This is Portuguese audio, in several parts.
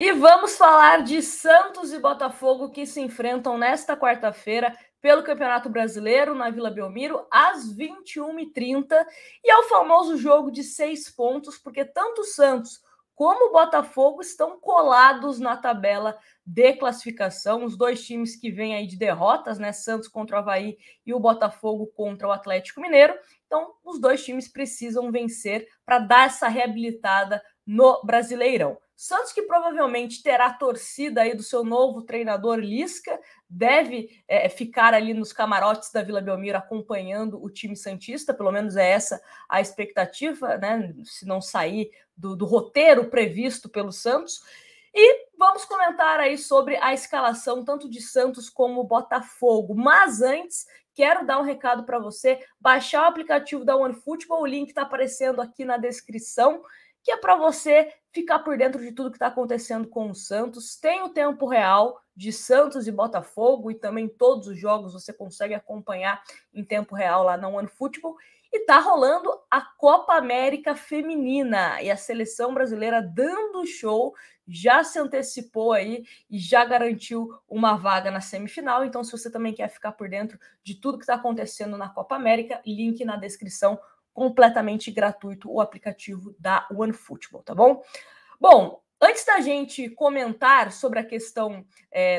E vamos falar de Santos e Botafogo que se enfrentam nesta quarta-feira pelo Campeonato Brasileiro na Vila Belmiro às 21h30. E é o famoso jogo de 6 pontos, porque tanto o Santos como o Botafogo estão colados na tabela de classificação. Os dois times que vêm aí de derrotas, né? Santos contra o Avaí e o Botafogo contra o Atlético Mineiro. Então, os dois times precisam vencer para dar essa reabilitada no Brasileirão. Santos, que provavelmente terá a torcida aí do seu novo treinador Lisca, deve ficar ali nos camarotes da Vila Belmiro acompanhando o time santista, pelo menos é essa a expectativa, né? Se não sair do roteiro previsto pelo Santos. E vamos comentar aí sobre a escalação tanto de Santos como Botafogo. Mas antes, quero dar um recado para você, baixar o aplicativo da OneFootball, o link está aparecendo aqui na descrição, que é para você ficar por dentro de tudo que está acontecendo com o Santos. Tem o tempo real de Santos e Botafogo e também todos os jogos você consegue acompanhar em tempo real lá na OneFootball. E tá rolando a Copa América Feminina e a seleção brasileira dando show, já se antecipou aí e já garantiu uma vaga na semifinal. Então, se você também quer ficar por dentro de tudo que está acontecendo na Copa América, link na descrição, completamente gratuito o aplicativo da OneFootball, tá bom? Bom, antes da gente comentar sobre a questão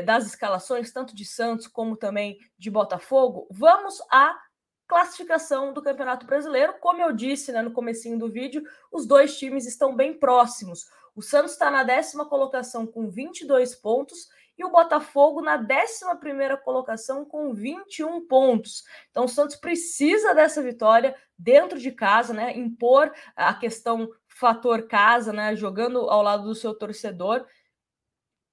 das escalações, tanto de Santos como também de Botafogo, vamos à classificação do Campeonato Brasileiro. Como eu disse, né, no comecinho do vídeo, os dois times estão bem próximos. O Santos está na 10ª colocação com 22 pontos e o Botafogo na 11ª colocação com 21 pontos. Então o Santos precisa dessa vitória dentro de casa, né, impor a questão fator casa, né, jogando ao lado do seu torcedor,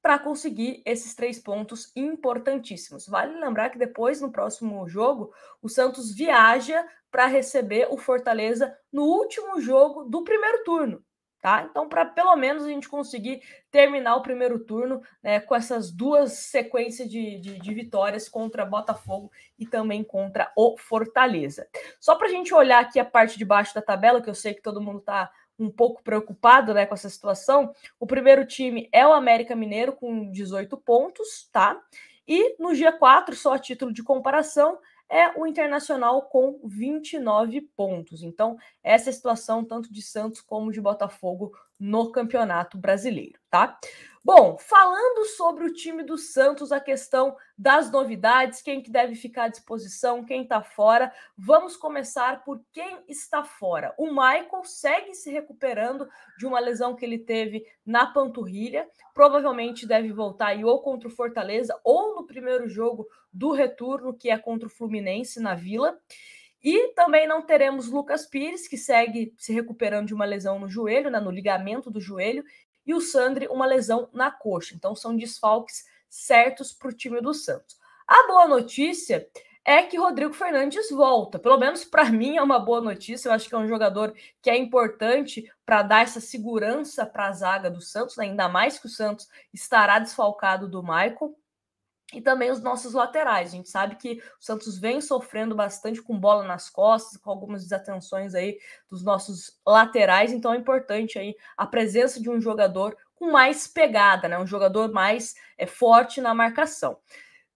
para conseguir esses 3 pontos importantíssimos. Vale lembrar que depois, no próximo jogo, o Santos viaja para receber o Fortaleza no último jogo do primeiro turno. Tá? Então, para pelo menos a gente conseguir terminar o primeiro turno, né, com essas duas sequências de vitórias contra Botafogo e também contra o Fortaleza. Só para a gente olhar aqui a parte de baixo da tabela, que eu sei que todo mundo está um pouco preocupado, né, com essa situação. O primeiro time é o América Mineiro com 18 pontos, tá? E no G4, só a título de comparação, é o Internacional com 29 pontos. Então, essa é a situação tanto de Santos como de Botafogo no Campeonato Brasileiro, tá? Bom, falando sobre o time do Santos, a questão das novidades, quem que deve ficar à disposição, quem está fora, vamos começar por quem está fora. O Michael segue se recuperando de uma lesão que ele teve na panturrilha, provavelmente deve voltar aí ou contra o Fortaleza ou no primeiro jogo do retorno, que é contra o Fluminense na Vila. E também não teremos Lucas Pires, que segue se recuperando de uma lesão no joelho, né, no ligamento do joelho, e o Sandri, uma lesão na coxa. Então, são desfalques certos para o time do Santos. A boa notícia é que Rodrigo Fernandes volta. Pelo menos para mim é uma boa notícia. Eu acho que é um jogador que é importante para dar essa segurança para a zaga do Santos, né? Ainda mais que o Santos estará desfalcado do Michael. E também os nossos laterais. A gente sabe que o Santos vem sofrendo bastante com bola nas costas, com algumas desatenções aí dos nossos laterais, então é importante aí a presença de um jogador com mais pegada, né? Um jogador mais forte na marcação.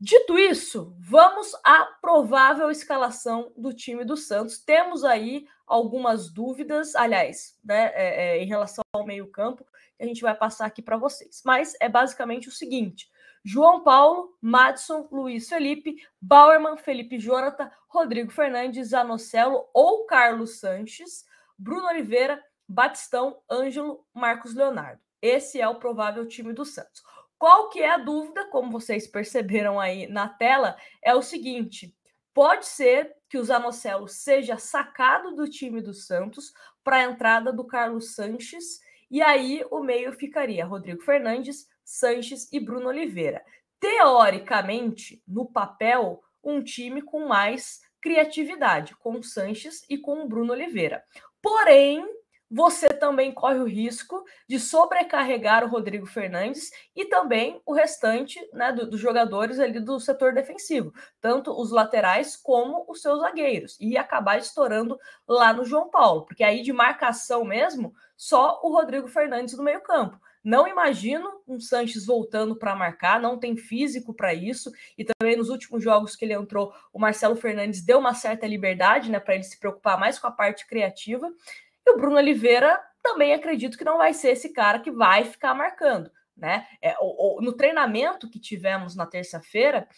Dito isso, vamos à provável escalação do time do Santos. Temos aí algumas dúvidas, aliás, né, em relação ao meio-campo, que a gente vai passar aqui para vocês. Mas é basicamente o seguinte: João Paulo, Madison, Luiz Felipe, Bauerman, Felipe Jonathan, Rodrigo Fernandes, Zanocelo ou Carlos Sanches, Bruno Oliveira, Batistão, Ângelo, Marcos Leonardo. Esse é o provável time do Santos. Qual que é a dúvida, como vocês perceberam aí na tela, é o seguinte: pode ser que o Zanocelo seja sacado do time do Santos para a entrada do Carlos Sanches, e aí o meio ficaria Rodrigo Fernandes, Sanches e Bruno Oliveira. Teoricamente, no papel, um time com mais criatividade, com o Sanches e com o Bruno Oliveira. Porém, você também corre o risco de sobrecarregar o Rodrigo Fernandes e também o restante, né, dos jogadores ali do setor defensivo, tanto os laterais como os seus zagueiros, e acabar estourando lá no João Paulo, porque aí de marcação mesmo, só o Rodrigo Fernandes no meio-campo. Não imagino um Sanches voltando para marcar, não tem físico para isso, e também nos últimos jogos que ele entrou, o Marcelo Fernandes deu uma certa liberdade, né, para ele se preocupar mais com a parte criativa, e o Bruno Oliveira também acredito que não vai ser esse cara que vai ficar marcando, né? No treinamento que tivemos na terça-feira,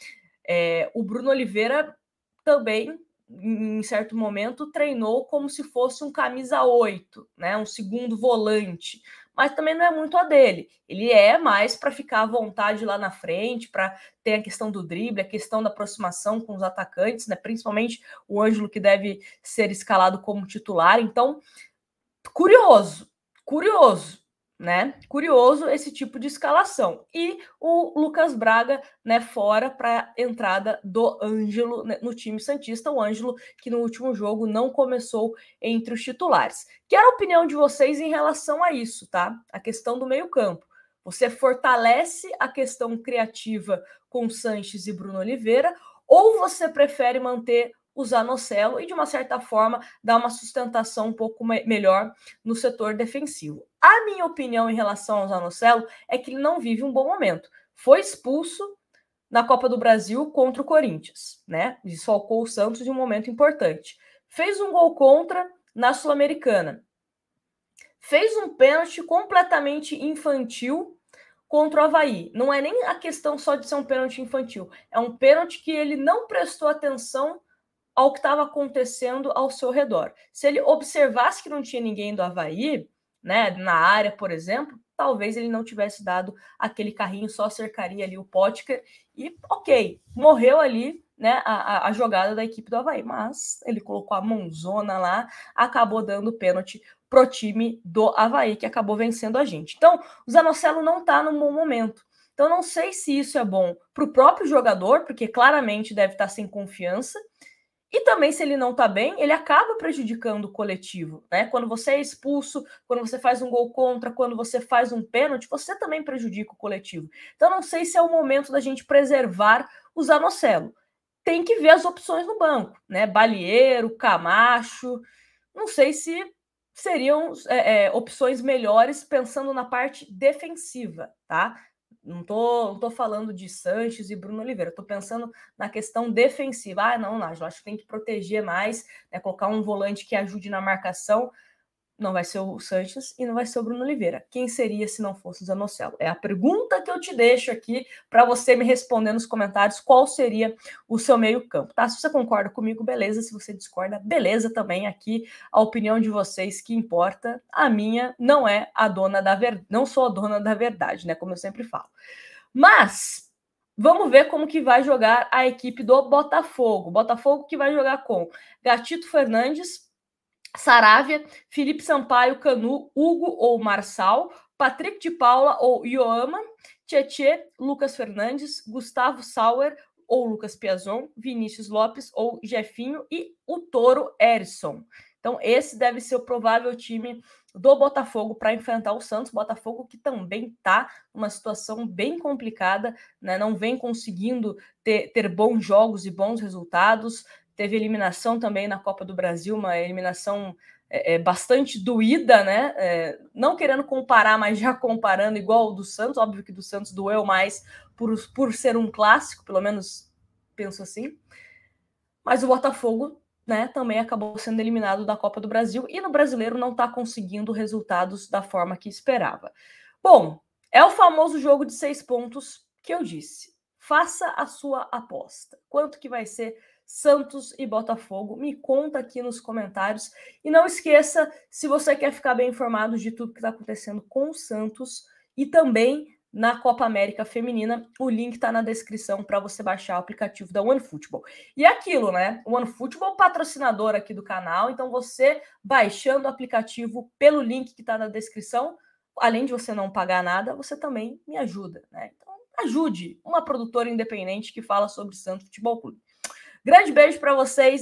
o Bruno Oliveira também, em certo momento, treinou como se fosse um camisa 8, né? Um segundo volante, mas também não é muito a dele. Ele é mais para ficar à vontade lá na frente, para ter a questão do drible, a questão da aproximação com os atacantes, né? Principalmente o Ângelo, que deve ser escalado como titular. Então, curioso, né? Curioso esse tipo de escalação. E o Lucas Braga, né, fora para a entrada do Ângelo, né, no time santista, o Ângelo que no último jogo não começou entre os titulares. Quero a opinião de vocês em relação a isso, tá? A questão do meio-campo. Você fortalece a questão criativa com Sanches e Bruno Oliveira, ou você prefere manter o Zanocelo e, de uma certa forma, dar uma sustentação um pouco melhor no setor defensivo? A minha opinião em relação ao Zanocelo é que ele não vive um bom momento. Foi expulso na Copa do Brasil contra o Corinthians, né? Desfalcou o Santos de um momento importante. Fez um gol contra na Sul-Americana. Fez um pênalti completamente infantil contra o Avaí. Não é nem a questão só de ser um pênalti infantil. É um pênalti que ele não prestou atenção ao que estava acontecendo ao seu redor. Se ele observasse que não tinha ninguém do Avaí, né, na área, por exemplo, talvez ele não tivesse dado aquele carrinho, só cercaria ali o Potker e, ok, morreu ali, né, a jogada da equipe do Avaí, mas ele colocou a mãozona lá, acabou dando pênalti pro time do Avaí, que acabou vencendo a gente. Então, o Zanocelo não está num bom momento. Então, não sei se isso é bom para o próprio jogador, porque claramente deve estar sem confiança, e também, se ele não tá bem, ele acaba prejudicando o coletivo, né? Quando você é expulso, quando você faz um gol contra, quando você faz um pênalti, você também prejudica o coletivo. Então, não sei se é o momento da gente preservar o Zanocelo. Tem que ver as opções no banco, né? Balieiro, Camacho, não sei se seriam opções melhores pensando na parte defensiva, tá? Não tô falando de Sanches e Bruno Oliveira, tô pensando na questão defensiva. Ah, não, Nájila, acho que tem que proteger mais, né, colocar um volante que ajude na marcação. Não vai ser o Sanches e não vai ser o Bruno Oliveira. Quem seria se não fosse o Zanocelo? É a pergunta que eu te deixo aqui para você me responder nos comentários qual seria o seu meio-campo, tá? Se você concorda comigo, beleza. Se você discorda, beleza também. Aqui a opinião de vocês que importa. A minha não é a dona da verdade, não sou a dona da verdade, né? Como eu sempre falo. Mas vamos ver como que vai jogar a equipe do Botafogo. Botafogo que vai jogar com Gatito Fernandes, Saravia, Felipe Sampaio, Canu, Hugo ou Marçal, Patrick de Paula ou Ioama, Tietê, Lucas Fernandes, Gustavo Sauer ou Lucas Piazon, Vinícius Lopes ou Jefinho e o Toro Erisson. Então, esse deve ser o provável time do Botafogo para enfrentar o Santos. Botafogo que também está numa situação bem complicada, né? Não vem conseguindo ter bons jogos e bons resultados. Teve eliminação também na Copa do Brasil, uma eliminação bastante doída, né? Não querendo comparar, mas já comparando igual o do Santos. Óbvio que do Santos doeu mais por ser um clássico, pelo menos penso assim. Mas o Botafogo, né, também acabou sendo eliminado da Copa do Brasil e no Brasileiro não está conseguindo resultados da forma que esperava. Bom, é o famoso jogo de 6 pontos que eu disse. Faça a sua aposta. Quanto que vai ser Santos e Botafogo? Me conta aqui nos comentários. E não esqueça, se você quer ficar bem informado de tudo que está acontecendo com o Santos e também na Copa América Feminina, o link está na descrição para você baixar o aplicativo da OneFootball. E aquilo, né? O OneFootball é patrocinador aqui do canal, então você baixando o aplicativo pelo link que está na descrição, além de você não pagar nada, você também me ajuda, né? Então, ajude uma produtora independente que fala sobre Santos Futebol Clube. Grande beijo para vocês.